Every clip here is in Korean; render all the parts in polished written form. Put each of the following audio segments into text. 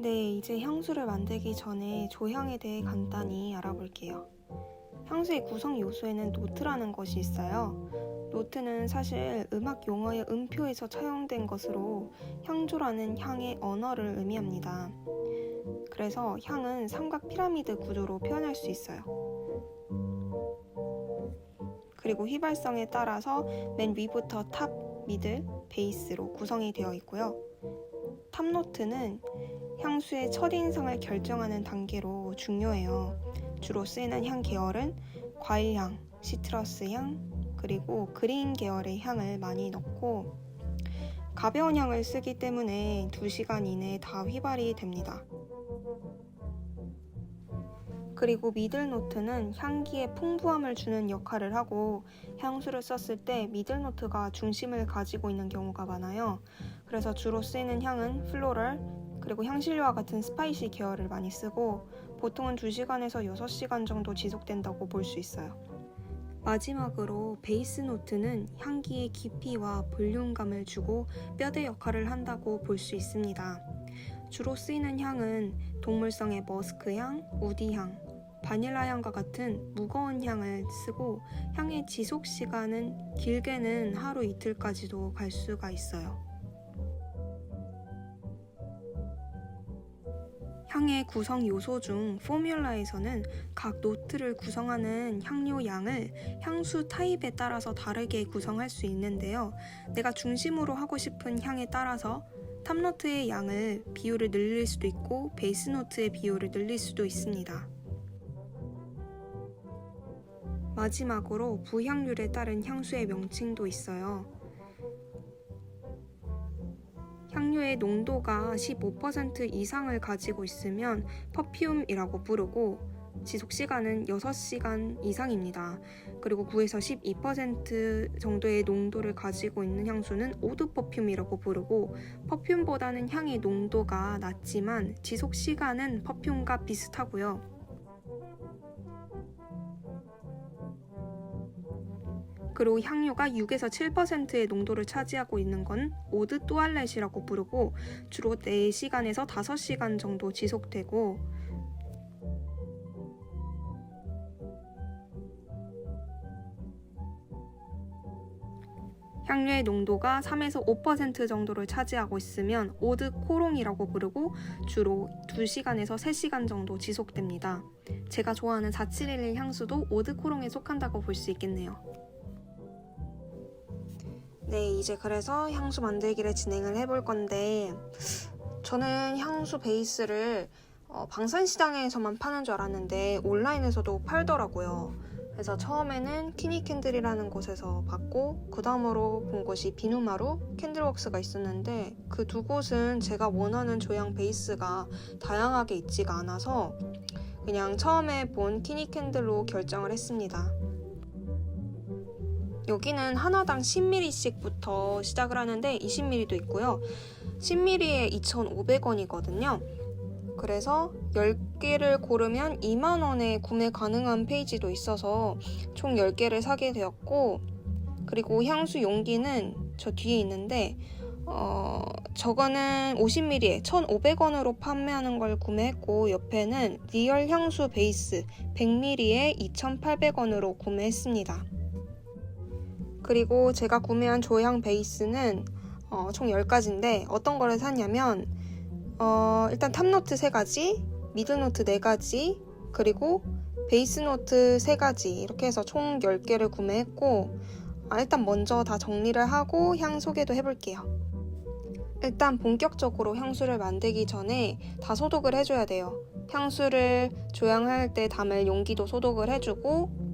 네, 이제 향수를 만들기 전에 조향에 대해 간단히 알아볼게요. 향수의 구성 요소에는 노트라는 것이 있어요. 노트는 사실 음악 용어의 음표에서 차용된 것으로 향조라는 향의 언어를 의미합니다. 그래서 향은 삼각 피라미드 구조로 표현할 수 있어요. 그리고 휘발성에 따라서 맨 위부터 탑, 미들, 베이스로 구성이 되어 있고요. 탑노트는 향수의 첫인상을 결정하는 단계로 중요해요. 주로 쓰이는 향 계열은 과일향, 시트러스향, 그리고 그린 계열의 향을 많이 넣고 가벼운 향을 쓰기 때문에 2시간 이내에 다 휘발이 됩니다. 그리고 미들노트는 향기에 풍부함을 주는 역할을 하고 향수를 썼을 때 미들노트가 중심을 가지고 있는 경우가 많아요. 그래서 주로 쓰이는 향은 플로럴, 그리고 향신료와 같은 스파이시 계열을 많이 쓰고 보통은 2시간에서 6시간 정도 지속된다고 볼 수 있어요. 마지막으로 베이스 노트는 향기의 깊이와 볼륨감을 주고 뼈대 역할을 한다고 볼 수 있습니다. 주로 쓰이는 향은 동물성의 머스크향, 우디향, 바닐라향과 같은 무거운 향을 쓰고 향의 지속 시간은 길게는 하루 이틀까지도 갈 수가 있어요. 향의 구성 요소 중 포뮬라에서는 각 노트를 구성하는 향료 양을 향수 타입에 따라서 다르게 구성할 수 있는데요. 내가 중심으로 하고 싶은 향에 따라서 탑노트의 양을 비율을 늘릴 수도 있고 베이스 노트의 비율을 늘릴 수도 있습니다. 마지막으로 부향률에 따른 향수의 명칭도 있어요. 향료의 농도가 15% 이상을 가지고 있으면 퍼퓸이라고 부르고 지속시간은 6시간 이상입니다. 그리고 9에서 12% 정도의 농도를 가지고 있는 향수는 오드 퍼퓸이라고 부르고 퍼퓸보다는 향의 농도가 낮지만 지속시간은 퍼퓸과 비슷하고요. 그리고 향료가 6에서 7%의 농도를 차지하고 있는 건 오드 또알렛이라고 부르고 주로 4시간에서 5시간 정도 지속되고 향료의 농도가 3에서 5% 정도를 차지하고 있으면 오드 코롱이라고 부르고 주로 2시간에서 3시간 정도 지속됩니다. 제가 좋아하는 4711 향수도 오드 코롱에 속한다고 볼 수 있겠네요. 네, 이제 그래서 향수 만들기를 진행을 해볼 건데 저는 향수 베이스를 방산시장에서만 파는 줄 알았는데 온라인에서도 팔더라고요. 그래서 처음에는 키니캔들이라는 곳에서 봤고 그 다음으로 본 곳이 비누마루, 캔들웍스가 있었는데 그 두 곳은 제가 원하는 조향 베이스가 다양하게 있지가 않아서 그냥 처음에 본 키니캔들로 결정을 했습니다. 여기는 하나당 10ml씩부터 시작을 하는데 20ml도 있고요. 10ml에 2,500원이거든요. 그래서 10개를 고르면 2만원에 구매 가능한 페이지도 있어서 총 10개를 사게 되었고 그리고 향수 용기는 저 뒤에 있는데 저거는 50ml에 1,500원으로 판매하는 걸 구매했고 옆에는 리얼 향수 베이스 100ml에 2,800원으로 구매했습니다. 그리고 제가 구매한 조향 베이스는 총 10가지인데 어떤 거를 샀냐면 일단 탑노트 3가지, 미들노트 4가지, 그리고 베이스노트 3가지 이렇게 해서 총 10개를 구매했고 일단 먼저 다 정리를 하고 향 소개도 해볼게요. 일단 본격적으로 향수를 만들기 전에 다 소독을 해줘야 돼요. 향수를 조향할 때 담을 용기도 소독을 해주고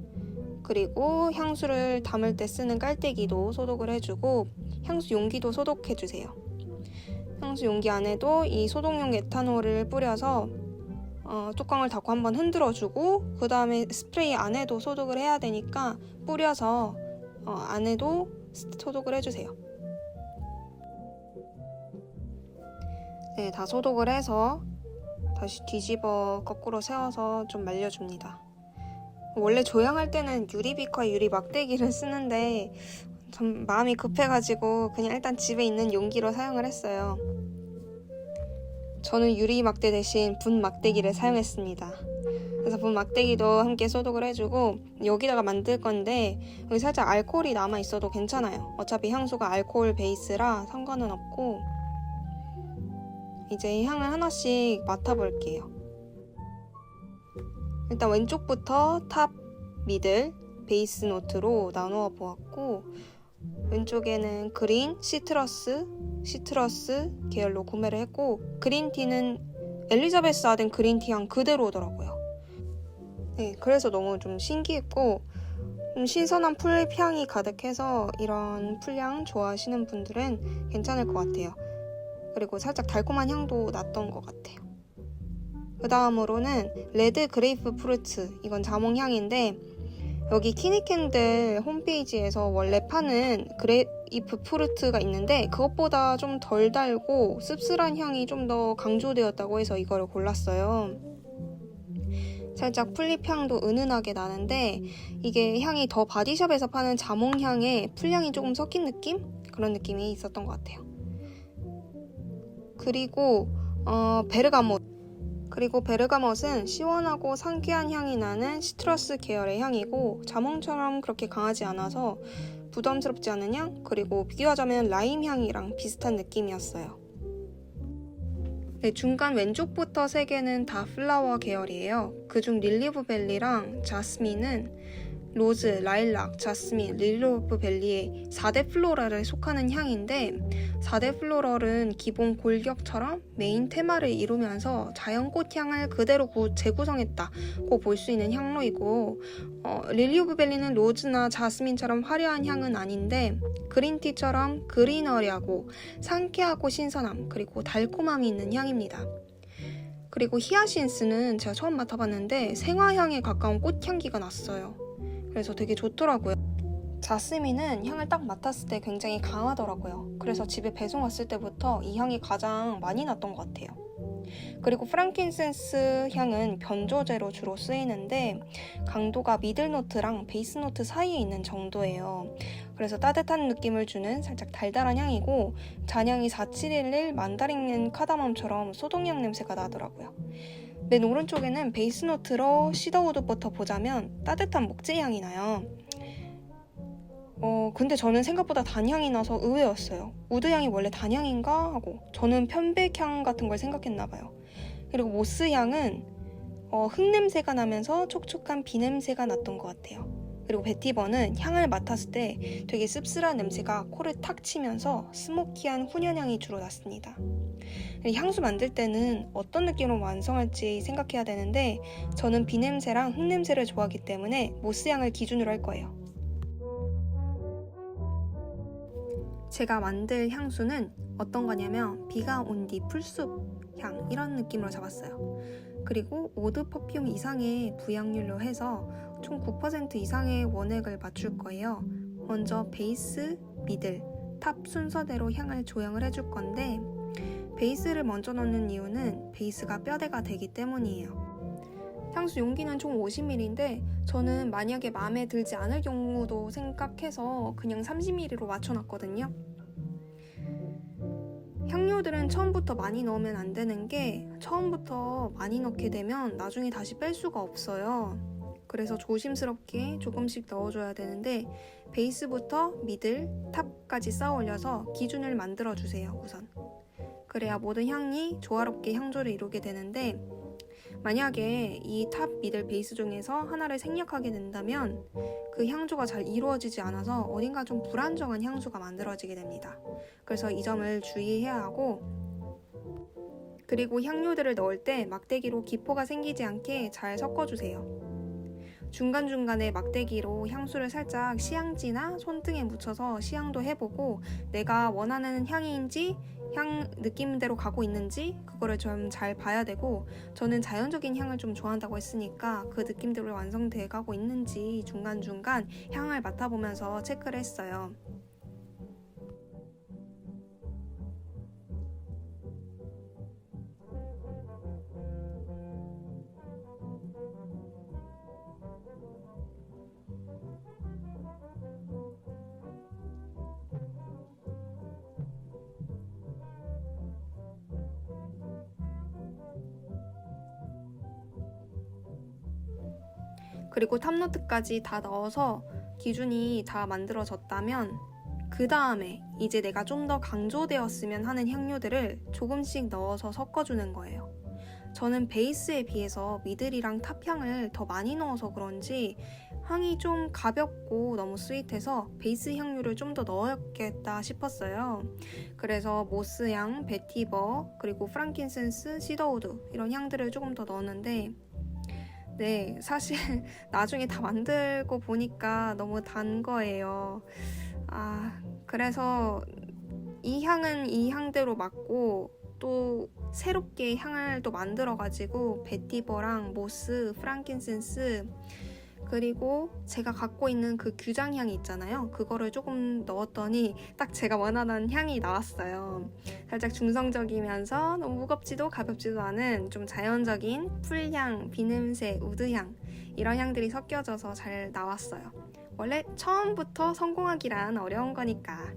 그리고 향수를 담을 때 쓰는 깔때기도 소독을 해주고 향수 용기도 소독해주세요. 향수 용기 안에도 이 소독용 에탄올을 뿌려서 뚜껑을 닫고 한번 흔들어주고 그 다음에 스프레이 안에도 소독을 해야 되니까 뿌려서 안에도 소독을 해주세요. 네, 다 소독을 해서 다시 뒤집어 거꾸로 세워서 좀 말려줍니다. 원래 조향할 때는 유리비커에 유리 막대기를 쓰는데 좀 마음이 급해가지고 그냥 일단 집에 있는 용기로 사용을 했어요. 저는 유리 막대 대신 분 막대기를 사용했습니다. 그래서 분 막대기도 함께 소독을 해주고 여기다가 만들 건데 여기 살짝 알코올이 남아 있어도 괜찮아요. 어차피 향수가 알코올 베이스라 상관은 없고 이제 향을 하나씩 맡아볼게요. 일단 왼쪽부터 탑, 미들, 베이스 노트로 나누어 보았고 왼쪽에는 그린, 시트러스 계열로 구매를 했고 그린티는 엘리자베스 아덴 그린티 향 그대로 오더라고요. 네, 그래서 너무 좀 신기했고 신선한 풀향이 가득해서 이런 풀향 좋아하시는 분들은 괜찮을 것 같아요. 그리고 살짝 달콤한 향도 났던 것 같아요. 그 다음으로는 레드 그레이프 프루트, 이건 자몽향인데 여기 키니캔들 홈페이지에서 원래 파는 그레이프 프루트가 있는데 그것보다 좀 덜 달고 씁쓸한 향이 좀 더 강조되었다고 해서 이거를 골랐어요. 살짝 풀잎 향도 은은하게 나는데 이게 향이 더 바디샵에서 파는 자몽향에 풀향이 조금 섞인 느낌? 그런 느낌이 있었던 것 같아요. 그리고 베르가못은 시원하고 상쾌한 향이 나는 시트러스 계열의 향이고 자몽처럼 그렇게 강하지 않아서 부담스럽지 않은 향, 그리고 비교하자면 라임 향이랑 비슷한 느낌이었어요. 네, 중간 왼쪽부터 3개는 다 플라워 계열이에요. 그중 릴리오브밸리랑 자스민은 로즈, 라일락, 자스민, 릴리오브밸리의 4대 플로럴에 속하는 향인데 4대 플로럴은 기본 골격처럼 메인 테마를 이루면서 자연꽃향을 그대로 재구성했다고 볼 수 있는 향로이고 릴리오브밸리는 로즈나 자스민처럼 화려한 향은 아닌데 그린티처럼 그리너리하고 상쾌하고 신선함 그리고 달콤함이 있는 향입니다. 그리고 히아신스는 제가 처음 맡아봤는데 생화향에 가까운 꽃향기가 났어요. 그래서 되게 좋더라고요. 자스민은 향을 딱 맡았을 때 굉장히 강하더라고요. 그래서 집에 배송 왔을 때부터 이 향이 가장 많이 났던 것 같아요. 그리고 프랑킨센스 향은 변조제로 주로 쓰이는데 강도가 미들노트랑 베이스노트 사이에 있는 정도예요. 그래서 따뜻한 느낌을 주는 살짝 달달한 향이고 잔향이 4711 만다린 카다멈처럼 소독향 냄새가 나더라고요. 맨 오른쪽에는 베이스노트로 시더우드부터 보자면 따뜻한 목재향이 나요. 근데 저는 생각보다 단향이 나서 의외였어요. 우드향이 원래 단향인가 하고 저는 편백향 같은 걸 생각했나봐요. 그리고 모스향은 흙냄새가 나면서 촉촉한 비냄새가 났던 것 같아요. 그리고 베티버는 향을 맡았을 때 되게 씁쓸한 냄새가 코를 탁 치면서 스모키한 훈연향이 주로 났습니다. 향수 만들 때는 어떤 느낌으로 완성할지 생각해야 되는데 저는 비냄새랑 흙냄새를 좋아하기 때문에 모스향을 기준으로 할 거예요. 제가 만들 향수는 어떤 거냐면 비가 온 뒤 풀숲 향 이런 느낌으로 잡았어요. 그리고 오드 퍼퓸 이상의 부향률로 해서 총 9% 이상의 원액을 맞출 거예요. 먼저 베이스, 미들, 탑 순서대로 향을 조형을 해줄 건데 베이스를 먼저 넣는 이유는 베이스가 뼈대가 되기 때문이에요. 향수 용기는 총 50ml인데 저는 만약에 마음에 들지 않을 경우도 생각해서 그냥 30ml로 맞춰놨거든요. 향료들은 처음부터 많이 넣으면 안 되는 게 처음부터 많이 넣게 되면 나중에 다시 뺄 수가 없어요. 그래서 조심스럽게 조금씩 넣어줘야 되는데 베이스부터 미들, 탑까지 쌓아 올려서 기준을 만들어주세요. 우선 그래야 모든 향이 조화롭게 향조를 이루게 되는데 만약에 이 탑, 미들, 베이스 중에서 하나를 생략하게 된다면 그 향조가 잘 이루어지지 않아서 어딘가 좀 불안정한 향수가 만들어지게 됩니다. 그래서 이 점을 주의해야 하고 그리고 향료들을 넣을 때 막대기로 기포가 생기지 않게 잘 섞어주세요. 중간중간에 막대기로 향수를 살짝 시향지나 손등에 묻혀서 시향도 해보고 내가 원하는 향인지 향 느낌대로 가고 있는지 그거를 좀 잘 봐야 되고 저는 자연적인 향을 좀 좋아한다고 했으니까 그 느낌대로 완성돼 가고 있는지 중간중간 향을 맡아보면서 체크를 했어요. 그리고 탑노트까지 다 넣어서 기준이 다 만들어졌다면 그 다음에 이제 내가 좀 더 강조되었으면 하는 향료들을 조금씩 넣어서 섞어주는 거예요. 저는 베이스에 비해서 미들이랑 탑향을 더 많이 넣어서 그런지 향이 좀 가볍고 너무 스윗해서 베이스 향료를 좀 더 넣어야겠다 싶었어요. 그래서 모스향, 베티버, 그리고 프랑킨센스, 시더우드 이런 향들을 조금 더 넣었는데 네, 사실 나중에 다 만들고 보니까 너무 단 거예요. 그래서 이 향은 이 향대로 맞고 또 새롭게 향을 또 만들어가지고 베티버랑 모스, 프랑킨센스 그리고 제가 갖고 있는 그 규장향이 있잖아요. 그거를 조금 넣었더니 딱 제가 원하는 향이 나왔어요. 살짝 중성적이면서 너무 무겁지도 가볍지도 않은 좀 자연적인 풀향, 비냄새, 우드향 이런 향들이 섞여져서 잘 나왔어요. 원래 처음부터 성공하기란 어려운 거니까.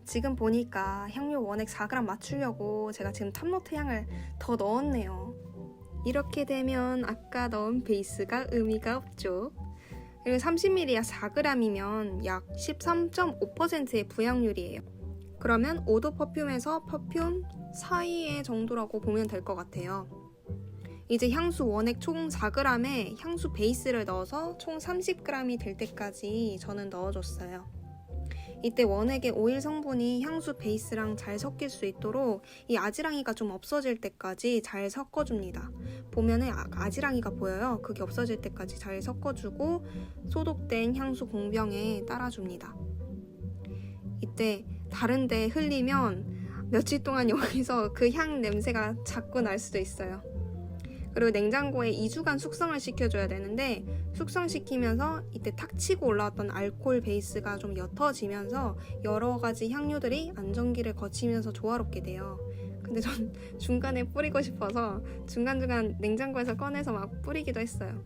지금 보니까 향료 원액 4g 맞추려고 제가 지금 탑노트 향을 더 넣었네요. 이렇게 되면 아까 넣은 베이스가 의미가 없죠. 그리고 30ml야 4g이면 약 13.5%의 부향률이에요. 그러면 오도 퍼퓸에서 퍼퓸 사이의 정도라고 보면 될 것 같아요. 이제 향수 원액 총 4g에 향수 베이스를 넣어서 총 30g이 될 때까지 저는 넣어줬어요. 이때 원액의 오일 성분이 향수 베이스랑 잘 섞일 수 있도록 이 아지랑이가 좀 없어질 때까지 잘 섞어줍니다. 보면은 아지랑이가 보여요. 그게 없어질 때까지 잘 섞어주고 소독된 향수 공병에 따라줍니다. 이때 다른데 흘리면 며칠 동안 여기서 그 향 냄새가 자꾸 날 수도 있어요. 그리고 냉장고에 2주간 숙성을 시켜줘야 되는데 숙성시키면서 이때 탁 치고 올라왔던 알코올 베이스가 좀 옅어지면서 여러 가지 향료들이 안정기를 거치면서 조화롭게 돼요. 근데 전 중간에 뿌리고 싶어서 중간중간 냉장고에서 꺼내서 막 뿌리기도 했어요.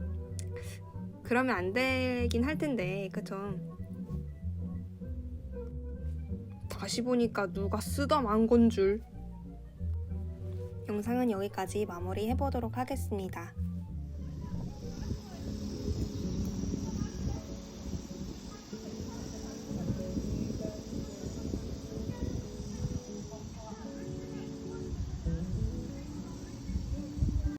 그러면 안 되긴 할 텐데, 그쵸? 다시 보니까 누가 쓰다 만 건 줄. 영상은 여기까지 마무리해보도록 하겠습니다.